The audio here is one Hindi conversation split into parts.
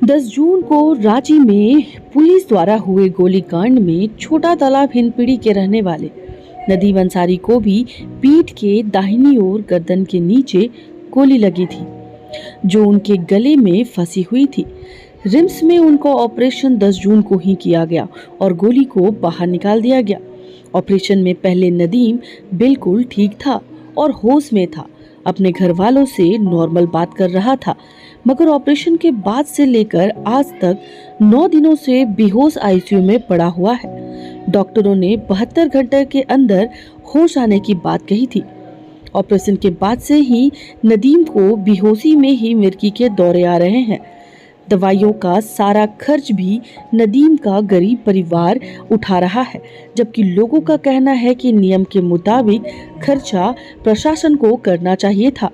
10 जून को रांची में पुलिस द्वारा हुए गोलीकांड में छोटा तालाब हिंदपीढ़ी के रहने वाले नदीम अंसारी को भी पीठ के दाहिनी ओर गर्दन के नीचे गोली लगी थी, जो उनके गले में फंसी हुई थी। रिम्स में उनका ऑपरेशन 10 जून को ही किया गया और गोली को बाहर निकाल दिया गया। ऑपरेशन में पहले नदीम बिल्कुल ठीक था और होश में था, अपने घर वालों से नॉर्मल बात कर रहा था, मगर ऑपरेशन के बाद से लेकर आज तक 9 दिनों से बेहोश आईसीयू में पड़ा हुआ है। डॉक्टरों ने 72 घंटे के अंदर होश आने की बात कही थी। ऑपरेशन के बाद से ही नदीम को बेहोशी में ही मिर्गी के दौरे आ रहे हैं। दवाइयों का सारा खर्च भी नदीम का गरीब परिवार उठा रहा है, जबकि लोगों का कहना है कि नियम के मुताबिक खर्चा प्रशासन को करना चाहिए था।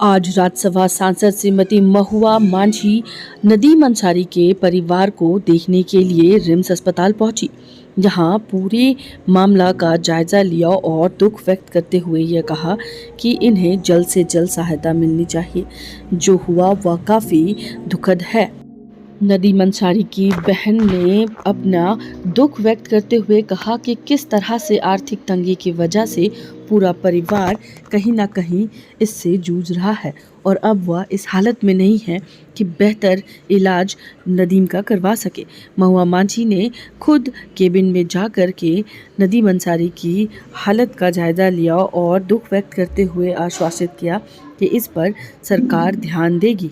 आज राज्यसभा सांसद श्रीमती महुआ मांझी नदीम अंसारी के परिवार को देखने के लिए रिम्स अस्पताल पहुंची, जहां पूरे मामला का जायजा लिया और दुख व्यक्त करते हुए यह कहा कि इन्हें जल्द से जल्द सहायता मिलनी चाहिए। जो हुआ वह काफ़ी दुखद है। नदीम अंसारी की बहन ने अपना दुख व्यक्त करते हुए कहा कि किस तरह से आर्थिक तंगी की वजह से पूरा परिवार कहीं ना कहीं इससे जूझ रहा है और अब वह इस हालत में नहीं है कि बेहतर इलाज नदीम का करवा सके। महुआ मांझी ने खुद केबिन में जाकर के नदीम अंसारी की हालत का जायजा लिया और दुख व्यक्त करते हुए आश्वासित किया कि इस पर सरकार ध्यान देगी।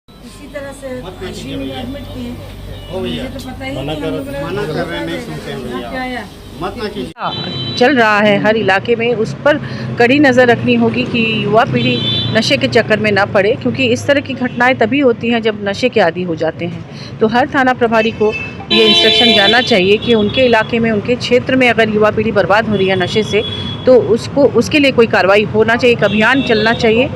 इसी तरह से आईसीयू में एडमिट किए, मुझे तो पता ही नहीं, मना कर रहे नहीं सुनते हैं भैया, मत ना कीजिए। चल रहा है हर इलाके में, उस पर कड़ी नज़र रखनी होगी कि युवा पीढ़ी नशे के चक्कर में ना पड़े, क्योंकि इस तरह की घटनाएं तभी होती हैं जब नशे के आदी हो जाते हैं। तो हर थाना प्रभारी को ये इंस्ट्रक्शन जाना चाहिए कि उनके इलाके में, उनके क्षेत्र में अगर युवा पीढ़ी बर्बाद हो रही है नशे से, तो उसके लिए कोई कार्रवाई होना चाहिए, एक अभियान चलना चाहिए।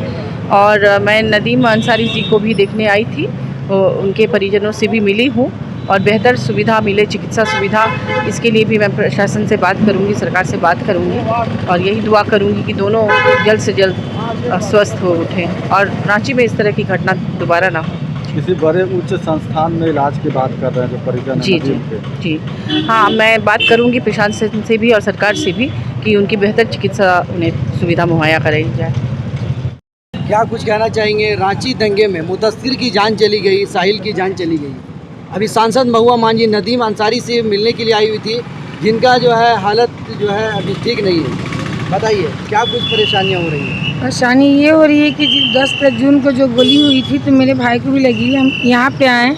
और मैं नदीम अंसारी जी को भी देखने आई थी, उनके परिजनों से भी मिली हूँ और बेहतर सुविधा मिले, चिकित्सा सुविधा, इसके लिए भी मैं प्रशासन से बात करूँगी, सरकार से बात करूँगी और यही दुआ करूँगी कि दोनों जल्द से जल्द स्वस्थ हो उठें और रांची में इस तरह की घटना दोबारा ना हो। किसी बड़े उच्च संस्थान में इलाज की बात कर रहे हैं जो परिजन जी जी जी हाँ, मैं बात करूँगी प्रशासन से भी और सरकार से भी कि उनकी बेहतर चिकित्सा उन्हें सुविधा मुहैया कराई जाए। क्या कुछ कहना चाहेंगे? रांची दंगे में मुदस्सिर की जान चली गई, साहिल की जान चली गई। अभी सांसद महुआ मांझी नदीम अंसारी से मिलने के लिए आई हुई थी, जिनका जो है हालत जो है अभी ठीक नहीं है। बताइए क्या कुछ परेशानियां हो रही हैं? परेशानी ये हो रही है कि 10 जून को जो गोली हुई थी तो मेरे भाई को भी लगी। हम यहाँ पे आए,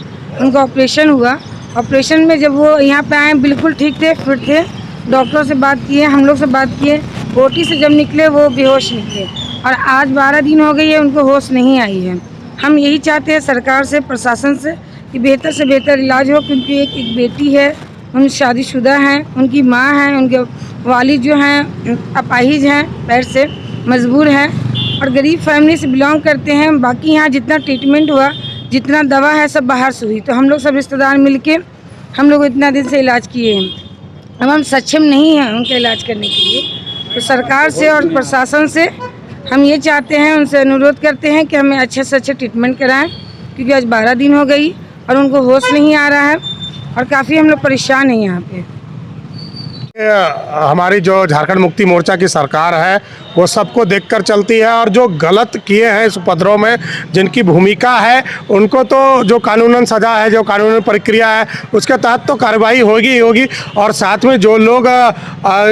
उनका ऑपरेशन हुआ। ऑपरेशन में जब वो यहाँ पे आए बिल्कुल ठीक थे, फिट थे। डॉक्टरों से बात किए, हम लोग से बात किए, ओटी से जब निकले वो बेहोश निकले और आज 12 दिन हो गई है, उनको होश नहीं आई है। हम यही चाहते हैं सरकार से, प्रशासन से कि बेहतर से बेहतर इलाज हो, क्योंकि एक बेटी है, उन शादीशुदा हैं, उनकी माँ हैं, उनके वालिद जो हैं अपाहिज हैं, पैर से मजबूर हैं और गरीब फैमिली से बिलोंग करते हैं। बाकी यहाँ जितना ट्रीटमेंट हुआ, जितना दवा है, सब बाहर से हुई। तो हम लोग सब रिश्तेदार मिल के हम लोग इतना दिन से इलाज किए हैं, अब हम सक्षम नहीं हैं उनका इलाज करने के लिए। तो सरकार से और प्रशासन से हम ये चाहते हैं, उनसे अनुरोध करते हैं कि हमें अच्छे से अच्छे ट्रीटमेंट कराएं, क्योंकि आज 12 दिन हो गई और उनको होश नहीं आ रहा है और काफ़ी हम लोग परेशान हैं यहाँ पे। हमारी जो झारखंड मुक्ति मोर्चा की सरकार है वो सबको देखकर चलती है और जो गलत किए हैं इस उपद्रव में जिनकी भूमिका है उनको तो जो कानूनन सज़ा है, जो कानूनी प्रक्रिया है उसके तहत तो कार्रवाई होगी ही होगी। और साथ में जो लोग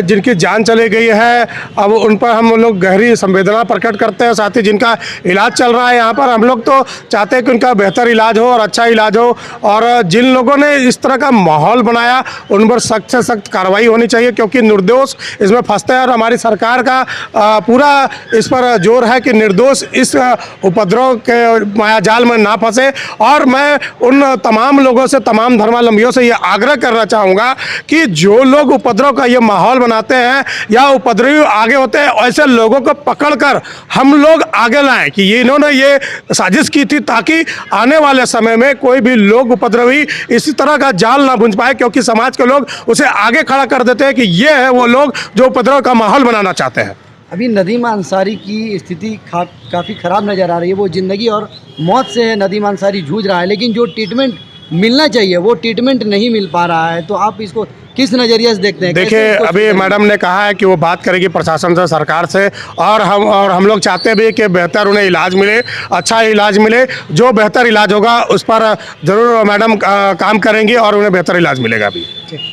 जिनकी जान चली गई है अब उन पर हम लोग गहरी संवेदना प्रकट करते हैं। साथ ही जिनका इलाज चल रहा है यहाँ पर, हम लोग तो चाहते हैं कि उनका बेहतर इलाज हो और अच्छा इलाज हो। और जिन लोगों ने इस तरह का माहौल बनाया उन पर सख्त से सख्त कार्रवाई होनी चाहिए, क्योंकि निर्दोष इसमें फंसते हैं। और हमारी सरकार का पूरा इस पर जोर है कि निर्दोष इस उपद्रव के मायाजाल में ना फंसे। और मैं उन तमाम लोगों से, तमाम धर्मावलंबियों से ये आग्रह करना चाहूँगा कि जो लोग उपद्रव का ये माहौल बनाते हैं या उपद्रवी आगे होते हैं, ऐसे लोगों को पकड़कर हम लोग आगे लाएं कि ये इन्होंने ये साजिश की थी, ताकि आने वाले समय में कोई भी लोग उपद्रवी इसी तरह का जाल ना बुन पाए, क्योंकि समाज के लोग उसे आगे खड़ा कर देते हैं कि ये है वो लोग जो उपद्रव का माहौल बनाना चाहते हैं। अभी नदीम अंसारी की स्थिति काफ़ी ख़राब नज़र आ रही है। वो ज़िंदगी और मौत से नदीम अंसारी जूझ रहा है, लेकिन जो ट्रीटमेंट मिलना चाहिए वो ट्रीटमेंट नहीं मिल पा रहा है। तो आप इसको किस नज़रिए से देखते हैं? देखिए, अभी मैडम ने कहा है कि वो बात करेगी प्रशासन से, सरकार से, और हम लोग चाहते भी कि बेहतर उन्हें इलाज मिले, अच्छा इलाज मिले। जो बेहतर इलाज होगा उस पर ज़रूर मैडम काम करेंगी और उन्हें बेहतर इलाज मिलेगा भी।